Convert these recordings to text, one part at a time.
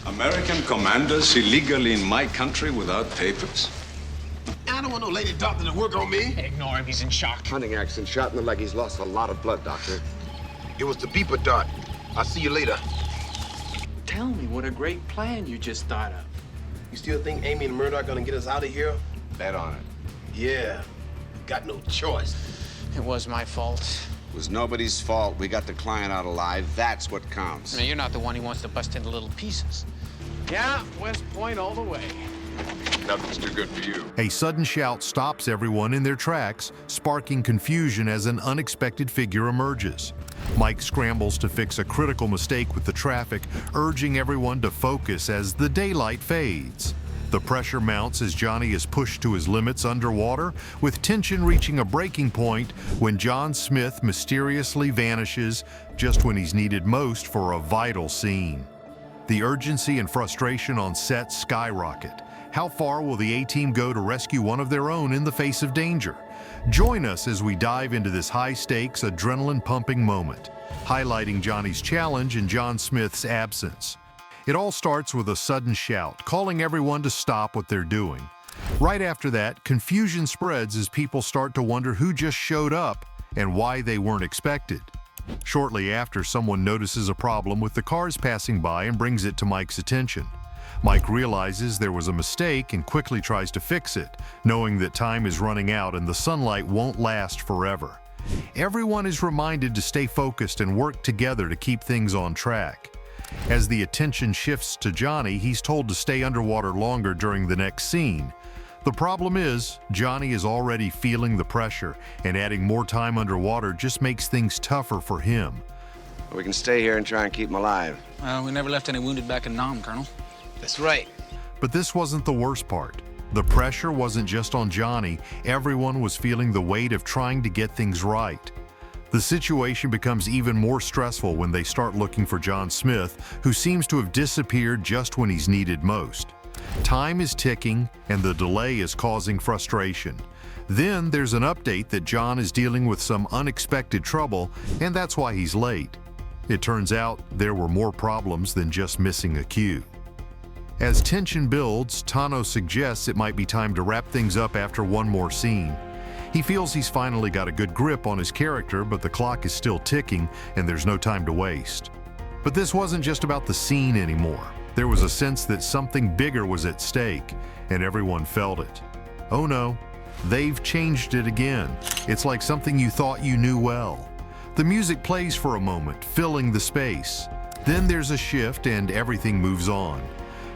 American commanders illegally in my country without papers? I don't want no lady doctor to work on me. Ignore him, he's in shock. Hunting accident, shot in the leg. He's lost a lot of blood, Doctor. It was the beeper dart. I'll see you later. Tell me what a great plan you just thought of. You still think Amy and Murdoch gonna get us out of here? Bet on it. Yeah. Got no choice. It was my fault. It was nobody's fault. We got the client out alive. That's what counts. I mean, you're not the one he wants to bust into little pieces. Yeah, West Point all the way. Nothing's too good for you. A sudden shout stops everyone in their tracks, sparking confusion as an unexpected figure emerges. Mike scrambles to fix a critical mistake with the traffic, urging everyone to focus as the daylight fades. The pressure mounts as Johnny is pushed to his limits underwater, with tension reaching a breaking point when John Smith mysteriously vanishes just when he's needed most for a vital scene. The urgency and frustration on set skyrocket. How far will the A-Team go to rescue one of their own in the face of danger? Join us as we dive into this high-stakes, adrenaline-pumping moment, highlighting Johnny's challenge and John Smith's absence. It all starts with a sudden shout, calling everyone to stop what they're doing. Right after that, confusion spreads as people start to wonder who just showed up and why they weren't expected. Shortly after, someone notices a problem with the cars passing by and brings it to Mike's attention. Mike realizes there was a mistake and quickly tries to fix it, knowing that time is running out and the sunlight won't last forever. Everyone is reminded to stay focused and work together to keep things on track. As the attention shifts to Johnny, he's told to stay underwater longer during the next scene. The problem is, Johnny is already feeling the pressure, and adding more time underwater just makes things tougher for him. We can stay here and try and keep him alive. Well, we never left any wounded back in Nam, Colonel. That's right. But this wasn't the worst part. The pressure wasn't just on Johnny, everyone was feeling the weight of trying to get things right. The situation becomes even more stressful when they start looking for John Smith, who seems to have disappeared just when he's needed most. Time is ticking, and the delay is causing frustration. Then there's an update that John is dealing with some unexpected trouble, and that's why he's late. It turns out there were more problems than just missing a cue. As tension builds, Tano suggests it might be time to wrap things up after one more scene. He feels he's finally got a good grip on his character, but the clock is still ticking and there's no time to waste. But this wasn't just about the scene anymore. There was a sense that something bigger was at stake, and everyone felt it. Oh no, they've changed it again. It's like something you thought you knew well. The music plays for a moment, filling the space. Then there's a shift and everything moves on.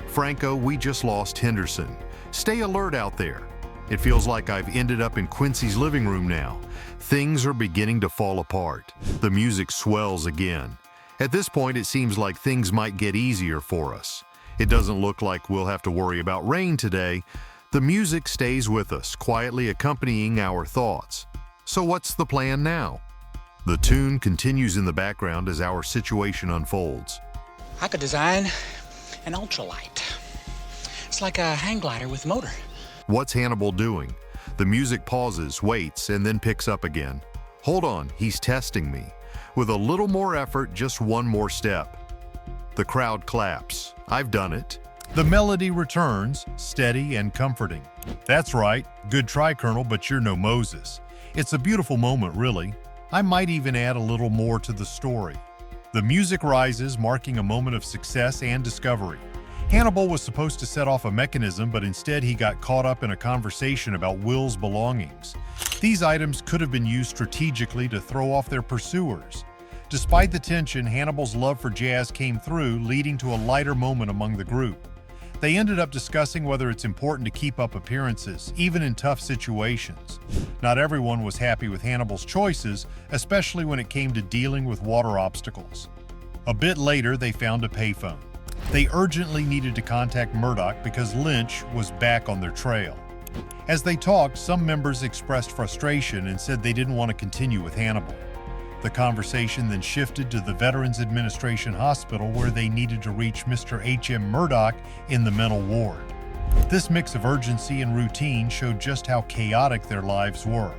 Franco, we just lost Henderson. Stay alert out there. It feels like I've ended up in Quincy's living room now. Things are beginning to fall apart. The music swells again. At this point, it seems like things might get easier for us. It doesn't look like we'll have to worry about rain today. The music stays with us, quietly accompanying our thoughts. So what's the plan now? The tune continues in the background as our situation unfolds. I could design an ultralight. It's like a hang glider with a motor. What's Hannibal doing? The music pauses, waits, and then picks up again. Hold on, he's testing me. With a little more effort, just one more step. The crowd claps. I've done it. The melody returns, steady and comforting. That's right. Good try, Colonel, but you're no Moses. It's a beautiful moment, really. I might even add a little more to the story. The music rises, marking a moment of success and discovery. Hannibal was supposed to set off a mechanism, but instead he got caught up in a conversation about Will's belongings. These items could have been used strategically to throw off their pursuers. Despite the tension, Hannibal's love for jazz came through, leading to a lighter moment among the group. They ended up discussing whether it's important to keep up appearances, even in tough situations. Not everyone was happy with Hannibal's choices, especially when it came to dealing with water obstacles. A bit later, they found a payphone. They urgently needed to contact Murdoch because Lynch was back on their trail. As they talked, some members expressed frustration and said they didn't want to continue with Hannibal. The conversation then shifted to the Veterans Administration Hospital, where they needed to reach Mr. H.M. Murdoch in the mental ward. This mix of urgency and routine showed just how chaotic their lives were.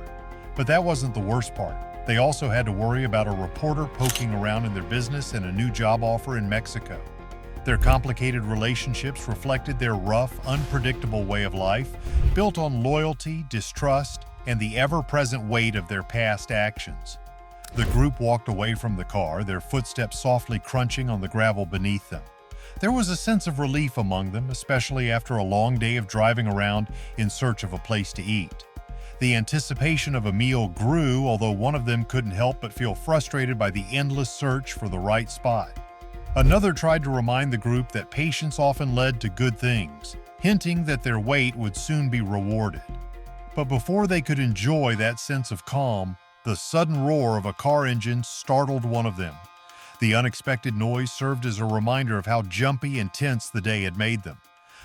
But that wasn't the worst part. They also had to worry about a reporter poking around in their business and a new job offer in Mexico. Their complicated relationships reflected their rough, unpredictable way of life, built on loyalty, distrust, and the ever-present weight of their past actions. The group walked away from the car, their footsteps softly crunching on the gravel beneath them. There was a sense of relief among them, especially after a long day of driving around in search of a place to eat. The anticipation of a meal grew, although one of them couldn't help but feel frustrated by the endless search for the right spot. Another tried to remind the group that patience often led to good things, hinting that their wait would soon be rewarded. But before they could enjoy that sense of calm, the sudden roar of a car engine startled one of them. The unexpected noise served as a reminder of how jumpy and tense the day had made them.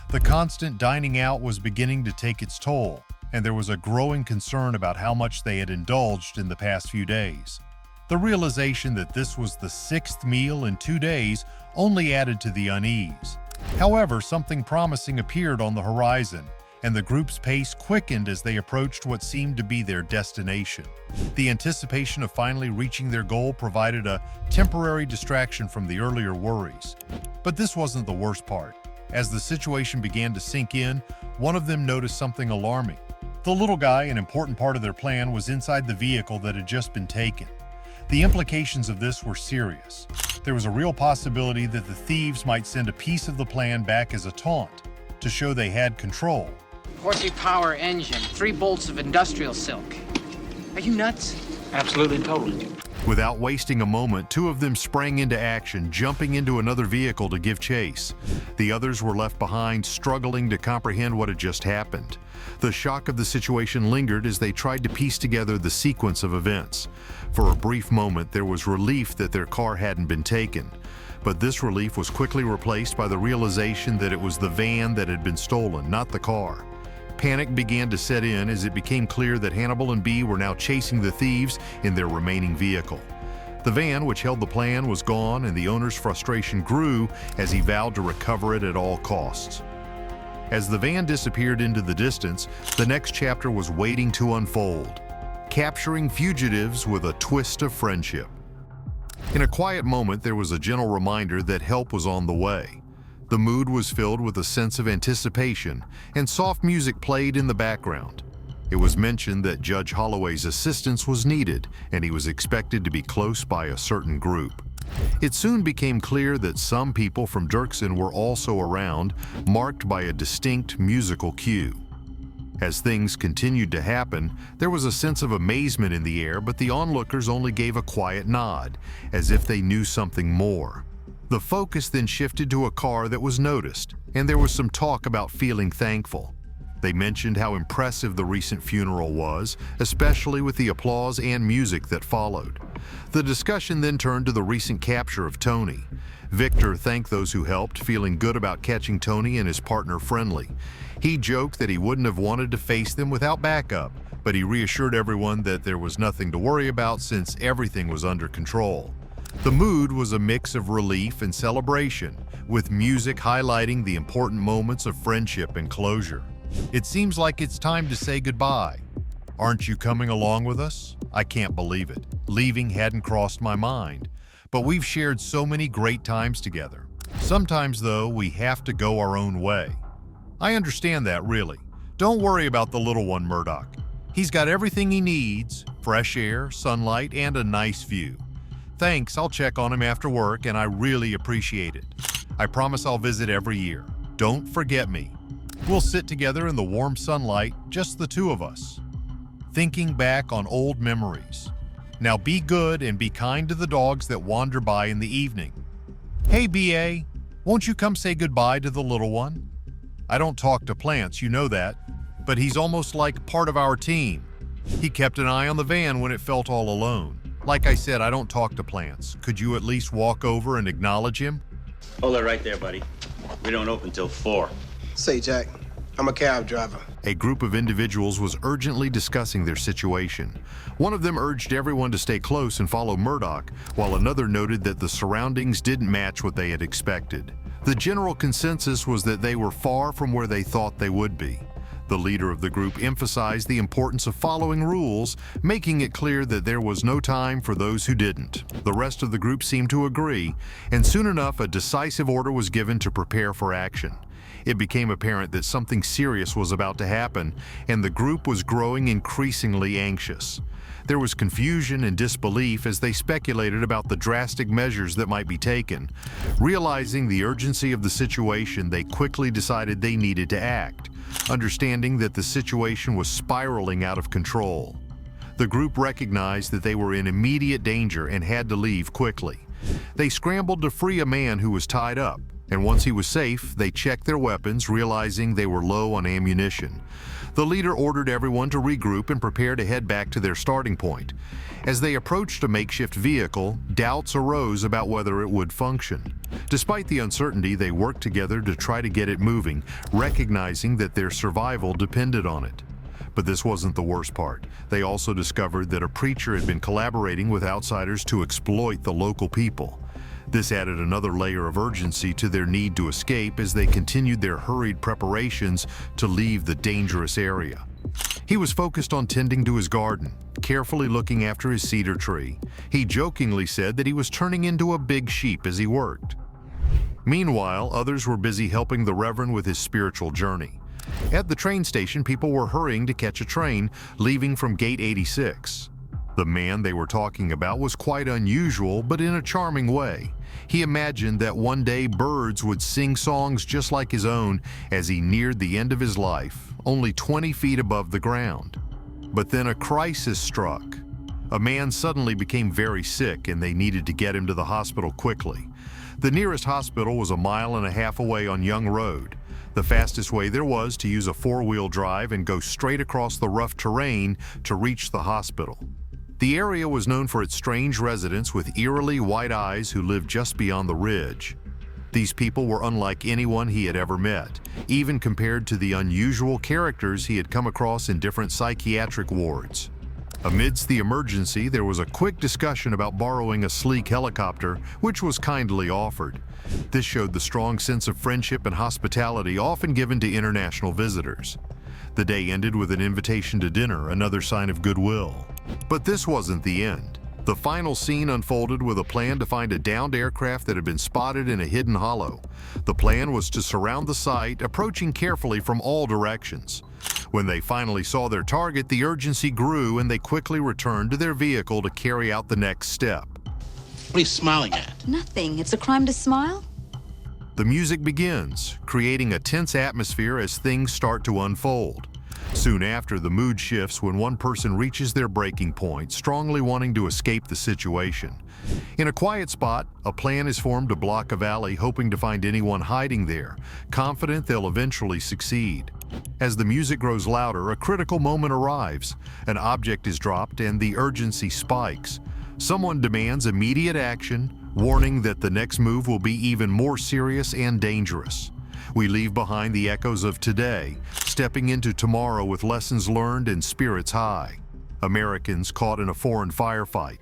The constant dining out was beginning to take its toll, and there was a growing concern about how much they had indulged in the past few days. The realization that this was the 6th meal in 2 days only added to the unease. However, something promising appeared on the horizon, and the group's pace quickened as they approached what seemed to be their destination. The anticipation of finally reaching their goal provided a temporary distraction from the earlier worries. But this wasn't the worst part. As the situation began to sink in, one of them noticed something alarming. The little guy, an important part of their plan, was inside the vehicle that had just been taken. The implications of this were serious. There was a real possibility that the thieves might send a piece of the plan back as a taunt, to show they had control. Horsey power engine, 3 bolts of industrial silk. Are you nuts? Absolutely and totally. Without wasting a moment, 2 of them sprang into action, jumping into another vehicle to give chase. The others were left behind, struggling to comprehend what had just happened. The shock of the situation lingered as they tried to piece together the sequence of events. For a brief moment, there was relief that their car hadn't been taken. But this relief was quickly replaced by the realization that it was the van that had been stolen, not the car. Panic began to set in as it became clear that Hannibal and B were now chasing the thieves in their remaining vehicle. The van, which held the plan, was gone, and the owner's frustration grew as he vowed to recover it at all costs. As the van disappeared into the distance, the next chapter was waiting to unfold, capturing fugitives with a twist of friendship. In a quiet moment, there was a gentle reminder that help was on the way. The mood was filled with a sense of anticipation, and soft music played in the background. It was mentioned that Judge Holloway's assistance was needed, and he was expected to be close by a certain group. It soon became clear that some people from Dirksen were also around, marked by a distinct musical cue. As things continued to happen, there was a sense of amazement in the air, but the onlookers only gave a quiet nod, as if they knew something more. The focus then shifted to a car that was noticed, and there was some talk about feeling thankful. They mentioned how impressive the recent funeral was, especially with the applause and music that followed. The discussion then turned to the recent capture of Tony. Victor thanked those who helped, feeling good about catching Tony and his partner Friendly. He joked that he wouldn't have wanted to face them without backup, but he reassured everyone that there was nothing to worry about since everything was under control. The mood was a mix of relief and celebration, with music highlighting the important moments of friendship and closure. It seems like it's time to say goodbye. Aren't you coming along with us? I can't believe it. Leaving hadn't crossed my mind. But we've shared so many great times together. Sometimes, though, we have to go our own way. I understand that, really. Don't worry about the little one, Murdoch. He's got everything he needs: fresh air, sunlight, and a nice view. Thanks, I'll check on him after work, and I really appreciate it. I promise I'll visit every year. Don't forget me. We'll sit together in the warm sunlight, just the 2 of us, thinking back on old memories. Now be good and be kind to the dogs that wander by in the evening. Hey, B.A., won't you come say goodbye to the little one? I don't talk to plants, you know that, but he's almost like part of our team. He kept an eye on the van when it felt all alone. Like I said, I don't talk to plants. Could you at least walk over and acknowledge him? Hold it right there, buddy. We don't open till 4. Say, Jack, I'm a cab driver. A group of individuals was urgently discussing their situation. One of them urged everyone to stay close and follow Murdoch, while another noted that the surroundings didn't match what they had expected. The general consensus was that they were far from where they thought they would be. The leader of the group emphasized the importance of following rules, making it clear that there was no time for those who didn't. The rest of the group seemed to agree, and soon enough a decisive order was given to prepare for action. It became apparent that something serious was about to happen, and the group was growing increasingly anxious. There was confusion and disbelief as they speculated about the drastic measures that might be taken. Realizing the urgency of the situation, they quickly decided they needed to act, understanding that the situation was spiraling out of control. The group recognized that they were in immediate danger and had to leave quickly. They scrambled to free a man who was tied up, and once he was safe, they checked their weapons, realizing they were low on ammunition. The leader ordered everyone to regroup and prepare to head back to their starting point. As they approached a makeshift vehicle, doubts arose about whether it would function. Despite the uncertainty, they worked together to try to get it moving, recognizing that their survival depended on it. But this wasn't the worst part. They also discovered that a preacher had been collaborating with outsiders to exploit the local people. This added another layer of urgency to their need to escape as they continued their hurried preparations to leave the dangerous area. He was focused on tending to his garden, carefully looking after his cedar tree. He jokingly said that he was turning into a big sheep as he worked. Meanwhile, others were busy helping the Reverend with his spiritual journey. At the train station, people were hurrying to catch a train, leaving from Gate 86. The man they were talking about was quite unusual, but in a charming way. He imagined that one day birds would sing songs just like his own as he neared the end of his life, only 20 feet above the ground. But then a crisis struck. A man suddenly became very sick and they needed to get him to the hospital quickly. The nearest hospital was 1.5 miles away on Young Road. The fastest way there was to use a 4-wheel drive and go straight across the rough terrain to reach the hospital. The area was known for its strange residents with eerily white eyes who lived just beyond the ridge. These people were unlike anyone he had ever met, even compared to the unusual characters he had come across in different psychiatric wards. Amidst the emergency, there was a quick discussion about borrowing a sleek helicopter, which was kindly offered. This showed the strong sense of friendship and hospitality often given to international visitors. The day ended with an invitation to dinner, another sign of goodwill. But this wasn't the end. The final scene unfolded with a plan to find a downed aircraft that had been spotted in a hidden hollow. The plan was to surround the site, approaching carefully from all directions. When they finally saw their target, the urgency grew and they quickly returned to their vehicle to carry out the next step. What are you smiling at? Nothing. It's a crime to smile. The music begins, creating a tense atmosphere as things start to unfold. Soon after, the mood shifts when one person reaches their breaking point, strongly wanting to escape the situation. In a quiet spot, a plan is formed to block a valley, hoping to find anyone hiding there, confident they'll eventually succeed. As the music grows louder, a critical moment arrives. An object is dropped and the urgency spikes. Someone demands immediate action, warning that the next move will be even more serious and dangerous. We leave behind the echoes of today, stepping into tomorrow with lessons learned and spirits high. Americans caught in a foreign firefight.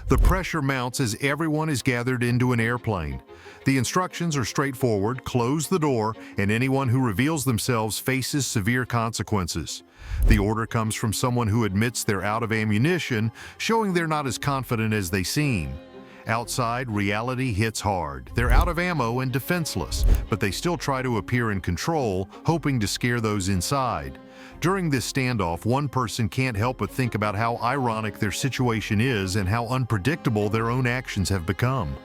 The pressure mounts as everyone is gathered into an airplane. The instructions are straightforward: close the door, and anyone who reveals themselves faces severe consequences. The order comes from someone who admits they're out of ammunition, showing they're not as confident as they seem. Outside, reality hits hard. They're out of ammo and defenseless, but they still try to appear in control, hoping to scare those inside. During this standoff, one person can't help but think about how ironic their situation is and how unpredictable their own actions have become.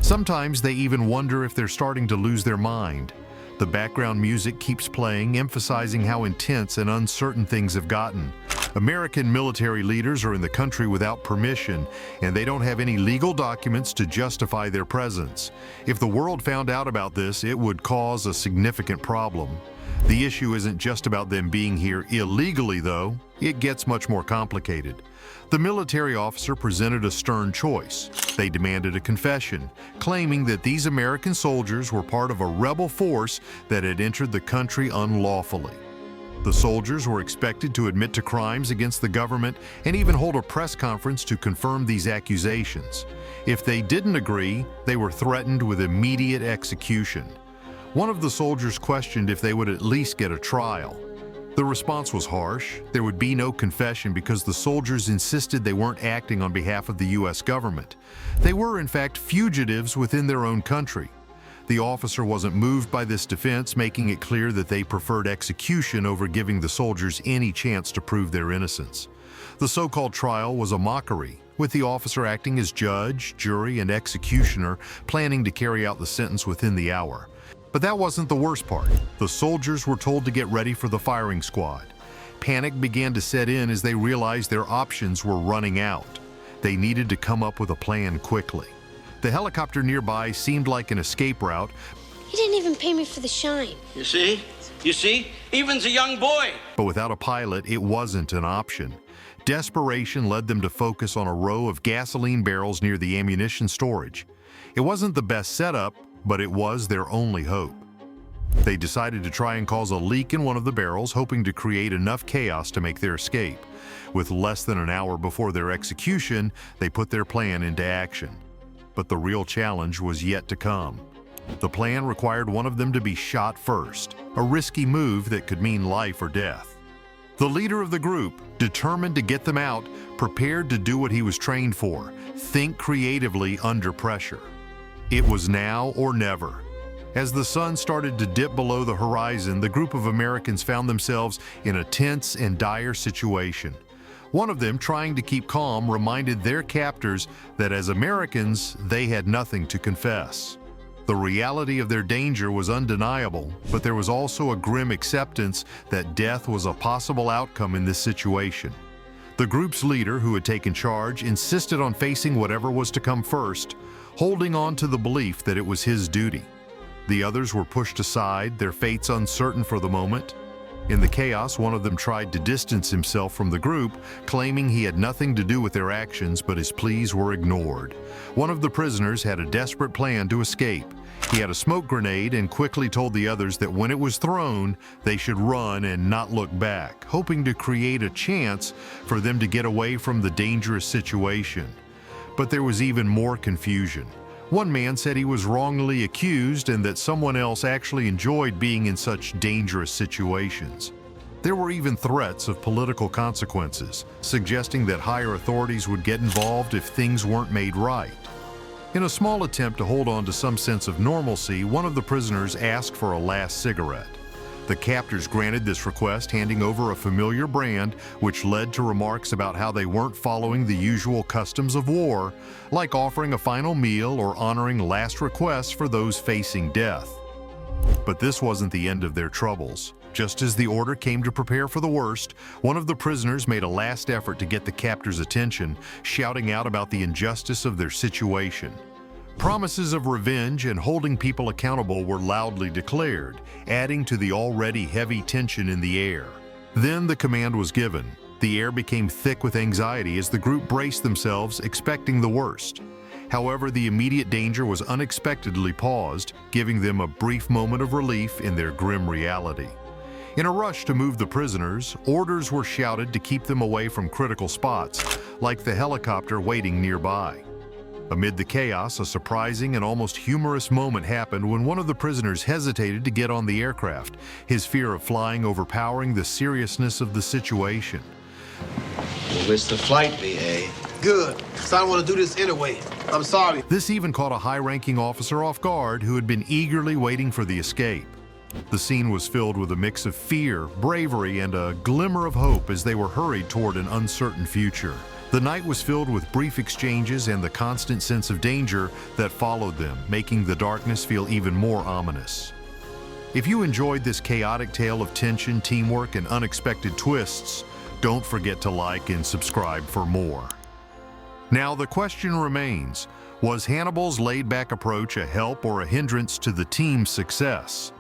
Sometimes they even wonder if they're starting to lose their mind. The background music keeps playing, emphasizing how intense and uncertain things have gotten. American military leaders are in the country without permission, and they don't have any legal documents to justify their presence. If the world found out about this, it would cause a significant problem. The issue isn't just about them being here illegally, though. It gets much more complicated. The military officer presented a stern choice. They demanded a confession, claiming that these American soldiers were part of a rebel force that had entered the country unlawfully. The soldiers were expected to admit to crimes against the government and even hold a press conference to confirm these accusations. If they didn't agree, they were threatened with immediate execution. One of the soldiers questioned if they would at least get a trial. The response was harsh. There would be no confession because the soldiers insisted they weren't acting on behalf of the U.S. government. They were, in fact, fugitives within their own country. The officer wasn't moved by this defense, making it clear that they preferred execution over giving the soldiers any chance to prove their innocence. The so-called trial was a mockery, with the officer acting as judge, jury, and executioner, planning to carry out the sentence within the hour. But that wasn't the worst part. The soldiers were told to get ready for the firing squad. Panic began to set in as they realized their options were running out. They needed to come up with a plan quickly. The helicopter nearby seemed like an escape route. He didn't even pay me for the shine. You see? You see? Even's a young boy. But without a pilot, it wasn't an option. Desperation led them to focus on a row of gasoline barrels near the ammunition storage. It wasn't the best setup, but it was their only hope. They decided to try and cause a leak in one of the barrels, hoping to create enough chaos to make their escape. With less than an hour before their execution, they put their plan into action. But the real challenge was yet to come. The plan required one of them to be shot first, a risky move that could mean life or death. The leader of the group, determined to get them out, prepared to do what he was trained for: think creatively under pressure. It was now or never. As the sun started to dip below the horizon, the group of Americans found themselves in a tense and dire situation. One of them, trying to keep calm, reminded their captors that as Americans, they had nothing to confess. The reality of their danger was undeniable, but there was also a grim acceptance that death was a possible outcome in this situation. The group's leader, who had taken charge, insisted on facing whatever was to come first, holding on to the belief that it was his duty. The others were pushed aside, their fates uncertain for the moment. In the chaos, one of them tried to distance himself from the group, claiming he had nothing to do with their actions, but his pleas were ignored. One of the prisoners had a desperate plan to escape. He had a smoke grenade and quickly told the others that when it was thrown, they should run and not look back, hoping to create a chance for them to get away from the dangerous situation. But there was even more confusion. One man said he was wrongly accused and that someone else actually enjoyed being in such dangerous situations. There were even threats of political consequences, suggesting that higher authorities would get involved if things weren't made right. In a small attempt to hold on to some sense of normalcy, one of the prisoners asked for a last cigarette. The captors granted this request, handing over a familiar brand, which led to remarks about how they weren't following the usual customs of war, like offering a final meal or honoring last requests for those facing death. But this wasn't the end of their troubles. Just as the order came to prepare for the worst, one of the prisoners made a last effort to get the captors' attention, shouting out about the injustice of their situation. Promises of revenge and holding people accountable were loudly declared, adding to the already heavy tension in the air. Then the command was given. The air became thick with anxiety as the group braced themselves, expecting the worst. However, the immediate danger was unexpectedly paused, giving them a brief moment of relief in their grim reality. In a rush to move the prisoners, orders were shouted to keep them away from critical spots, like the helicopter waiting nearby. Amid the chaos, a surprising and almost humorous moment happened when one of the prisoners hesitated to get on the aircraft, his fear of flying overpowering the seriousness of the situation. We'll miss the flight, B.A. Good, so I don't want to do this anyway. I'm sorry. This even caught a high-ranking officer off guard who had been eagerly waiting for the escape. The scene was filled with a mix of fear, bravery, and a glimmer of hope as they were hurried toward an uncertain future. The night was filled with brief exchanges and the constant sense of danger that followed them, making the darkness feel even more ominous. If you enjoyed this chaotic tale of tension, teamwork, and unexpected twists, don't forget to like and subscribe for more. Now the question remains, was Hannibal's laid-back approach a help or a hindrance to the team's success?